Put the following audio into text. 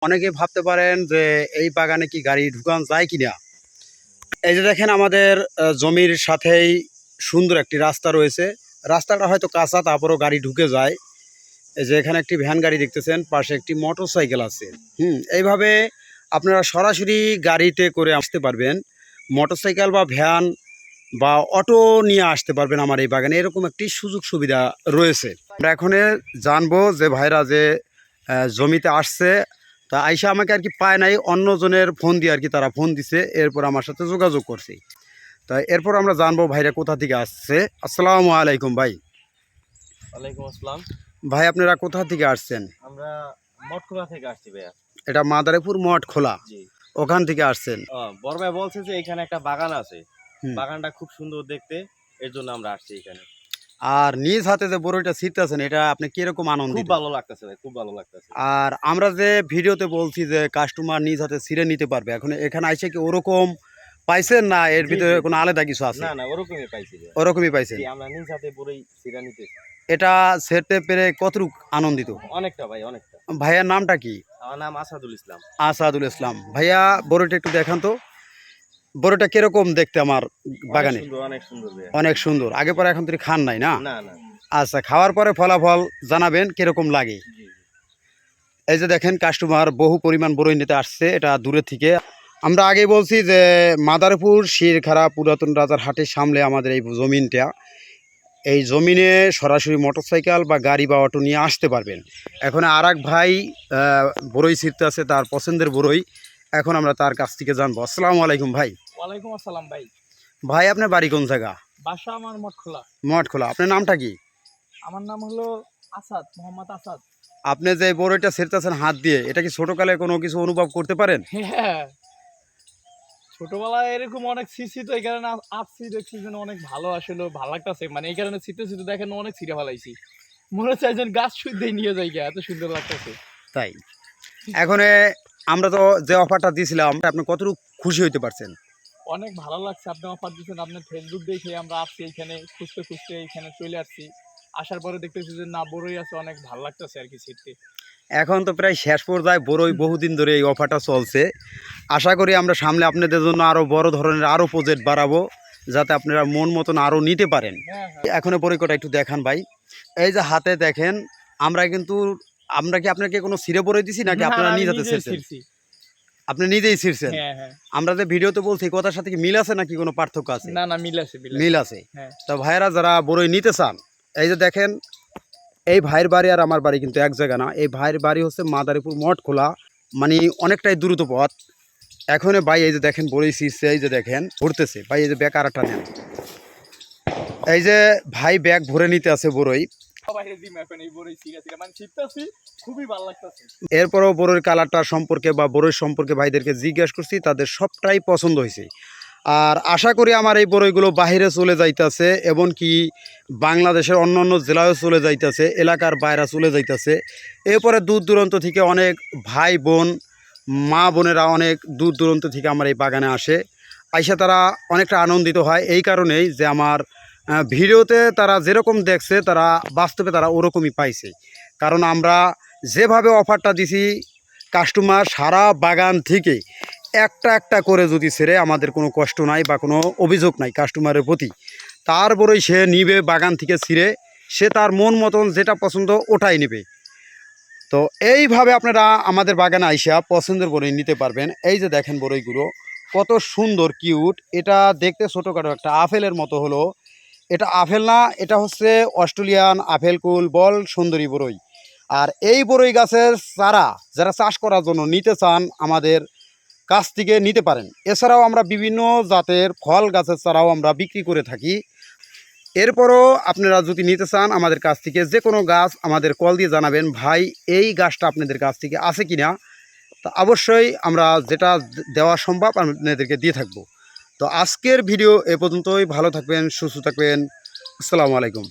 অনেকে ভাবতে পারেন যে এই বাগানে কি গাড়ি ঢুকানো যায় কিনা। এই যে দেখেন আমাদের জমির সাথেই সুন্দর একটি রাস্তা রয়েছে। রাস্তাটা হয়তো কাঁচা, তারপরেও গাড়ি ঢুকে যায়। এই যে এখানে একটি ভ্যান গাড়ি দেখতেছেন, পাশে একটি মোটর সাইকেল আছে। এইভাবে আপনারা সরাসরি গাড়িতে করে আসতে পারবেন, মোটর সাইকেল বা ভ্যান বা অটো নিয়ে আসতে পারবেন আমার এই বাগানে। এরকম একটি সুযোগ সুবিধা রয়েছে। আমরা এখন জানবো যে ভাইরা যে জমিতে আসছে, তা আইসা আমাকে আর কি পায় নাই, অন্যজনের ফোন দিয়ে আর কি তারা ফোন দিছে, এরপর আমার সাথে যোগাযোগ করছে। তাই এরপর আমরা জানবো ভাইরা কোথা থেকে আসছে। আসসালামু আলাইকুম ভাই। ওয়ালাইকুম আসসালাম। ভাই আপনারা কোথা থেকে আসছেন? আমরা মঠখোলা থেকে আসছি ভাইয়া। এটা মাদারীপুর মঠখোলা, জি। ওখান থেকে আসছেন? বড় ভাই বলছে যে এখানে একটা বাগান আছে, হুম। বাগানটা খুব সুন্দর দেখতে, এর জন্য আমরা আসছি এখানে। আর নিজ হাতে যে বড়ইটা ছিটতেছেন, এটা আপনি কিরকম খুব আনন্দিত? ভালো লাগতেছে ভাই, খুব ভালো লাগতেছে। আর আমরা যে ভিডিওতে বলছি যে কাস্টমার নিজ হাতে ছিঁড়ে নিতে পারবে, এখন এখানে আইসে কি ওরকম পাইছেন, না এর জি, ভিতরে জি, কোনো জি। আলাদা কিছু আছে? না, না, ওরকমই পাইছি ভাইয়া। ওরকমই পাইছেন? জি, আমরা নিজ হাতে বড়ই ছিঁড়া নিতেছি। এটা ছেড়তে পেরে কতটুকু আনন্দিত? অনেকটা ভাই, অনেকটা। ভাইয়ার নামটা কি? আমার নাম আসাদুল ইসলাম। আসাদুল ইসলাম। ভাইয়া বড়ইটা একটু দেখান তো, বড়ইটা কিরকম দেখতে আমার বাগানে? অনেক সুন্দর, অনেক সুন্দর ভাইয়া। অনেক সুন্দর। আগে পরে এখন তুই খান নাই না? না, না। আচ্ছা, খাওয়ার পরে ফলাফল জানাবেন কিরকম লাগে। জি, জি। এই যে দেখেন কাস্টমার বহু পরিমাণ বড়ই নিতে আসছে, এটা দূরে থেকে। আমরা আগেই বলছি যে মাদারীপুর শিরখাড়া পুরাতন রাজার হাটের সামনে আমাদের এই জমিনটা। এই জমিনে সরাসরি মোটরসাইকেল বা গাড়ি বা অটো নিয়ে আসতে পারবেন। এখন আর এক ভাই বড়ই ছিঁড়তে আছে, তার পছন্দের বড়ই। এখন আমরা তার কাছ থেকে জানবো। আসসালামু আলাইকুম ভাই। ওয়ালাইকুম আসসালাম ভাই। ভাই আপনার বাড়ি কোন জায়গা? বাসা আমার মঠখোলা। মঠখোলা। আপনার নামটা কি? আমার নাম হলো আসাদ, মোহাম্মদ আসাদ। আপনি যে বড়ইটা ছিঁড়তেছেন হাত দিয়ে, এটা কি ছোটকালে কোনো কিছু অনুভব করতে পারেন? হ্যাঁ, ছোটবেলায় এরকম অনেক ছিঁড়ছি, তো এই কারণে আসছি, দেখছি যেন অনেক ভালো, আসলে ভালো লাগতেছে। মানে এই কারণে ছিঁড়তে ছিঁড়তে দেখেন অনেক ছিঁড়ে ফেলাইছি, মনে হচ্ছে একজন গাছ শুদ্ধই নিয়ে যাই গা, এত সুন্দর লাগতেছে। তাই এখন আমরা তো যে অফারটা দিয়েছিলাম, আপনি কতটুকু খুশি হইতে পারছেন? অনেক ভালো লাগছে, আপনি অফার দিচ্ছেন, আপনার ফেসবুক দেখে আমরা আসছি এইখানে, খুঁজতে খুঁজতে এইখানে চলে আসছি। আসার পরে দেখতেছি যে না, বড়ই আছে, অনেক ভালো লাগতেছে আর কি ছিঁড়তে। এখন তো প্রায় শেষ পর্যায়ে, বড়ই বহুদিন ধরে এই অফারটা চলছে। আশা করি আমরা সামনে আপনাদের জন্য আরও বড় ধরনের আরও প্রজেক্ট বাড়াবো, যাতে আপনারা মন মতন আরও নিতে পারেন। হ্যাঁ, হ্যাঁ। এখনও বড়ইটা একটু দেখান ভাই। এই যে হাতে দেখেন, আমরা কি আপনাকে কোনো ছিঁড়ে বড়ই দিছি, নাকি না, আপনারা আমি নিজ হাতে নিজেই ছিঁড়ছেন? ছিঁড়ছি। আপনি নিজেই ছিঁড়ছেন? হ্যাঁ, হ্যাঁ। আমরা যে ভিডিওতে বলছি, এই কথার সাথে কি মিল আছে নাকি কোনো পার্থক্য আছে? না, না, মিল আছে, মিল আছে। হ্যাঁ। তো ভাইয়েরা যারা বড়ই নিতে চান, এই যে দেখেন, এই ভাইয়ের বাড়ি আর আমার বাড়ি কিন্তু এক জায়গা না। এই ভাইয়ের বাড়ি হচ্ছে মাদারীপুর মঠখোলা, মানে অনেকটাই দ্রুত পথ। এখন ভাই এই যে দেখেন বড়ই ছিঁড়ছে, এই যে দেখেন ঘুরতেছে। ভাই এই যে ব্যাগ আরেকটা নেন। এই যে ভাই ব্যাগ ভরে নিতে আছে বড়ই। সবাইরে দিম এখন এই বড়ই ছিঁড়া ছিঁড়া, মানে ছিঁড়তাছি, খুবই ভালো লাগতাছে। এরপরও বড়ইর কালারটা সম্পর্কে বা বড়ই সম্পর্কে ভাইদেরকে জিজ্ঞাসা করছি, তাদের সবটাই পছন্দ হয়েছে। আর আশা করি আমার এই বড়ইগুলো বাহিরে চলে যাইতেছে, এমনকি বাংলাদেশের অন্য অন্য জেলায়ও চলে যাইতেছে, এলাকার বাইরে চলে যাইতেছে। এরপরে দূর দূরান্ত থেকে অনেক ভাই বোন, মা বোনেরা অনেক দূর দূরান্ত থেকে আমার এই বাগানে আসে। আইসা তারা অনেকটা আনন্দিত হয়, এই কারণেই যে আমার ভিডিওতে তারা যেরকম দেখছে, তারা বাস্তবে তারা ওরকমই পাইছে। কারণ আমরা যেভাবে অফারটা দিছি, কাস্টমার সারা বাগান থেকে একটা একটা করে যদি ছেড়ে, আমাদের কোনো কষ্ট নাই বা কোনো অভিযোগ নাই কাস্টমারের প্রতি। তারপরেই সে নিবে বাগান থেকে ছিঁড়ে, সে তার মন মতন যেটা পছন্দ ওটাই নেবে। তো এইভাবে আপনারা আমাদের বাগানে আইসা পছন্দের বড়ই নিতে পারবেন। এই যে দেখেন বড়ইগুলো কত সুন্দর কিউট। এটা দেখতে ছোটোখাটো একটা আপেলের মতো হলো, এটা আপেল না, এটা হচ্ছে অস্ট্রেলিয়ান আপেল কুল বল সুন্দরী বড়ই। আর এই বড়ই গাছের চারা যারা চাষ করার জন্য নিতে চান, আমাদের কাছ থেকে নিতে পারেন। এছাড়াও আমরা বিভিন্ন জাতের ফল গাছের চারাও আমরা বিক্রি করে থাকি। এরপরও আপনারা যদি নিতে চান আমাদের কাছ থেকে যে কোনো গাছ, আমাদের কল দিয়ে জানাবেন, ভাই এই গাছটা আপনাদের কাছ থেকে আছে কি না। তা অবশ্যই আমরা যেটা দেওয়া সম্ভব আপনাদেরকে দিয়ে থাকবো। তো আজকের ভিডিও এ পর্যন্তই। ভালো থাকবেন, সুস্থ থাকবেন। আসসালামু আলাইকুম।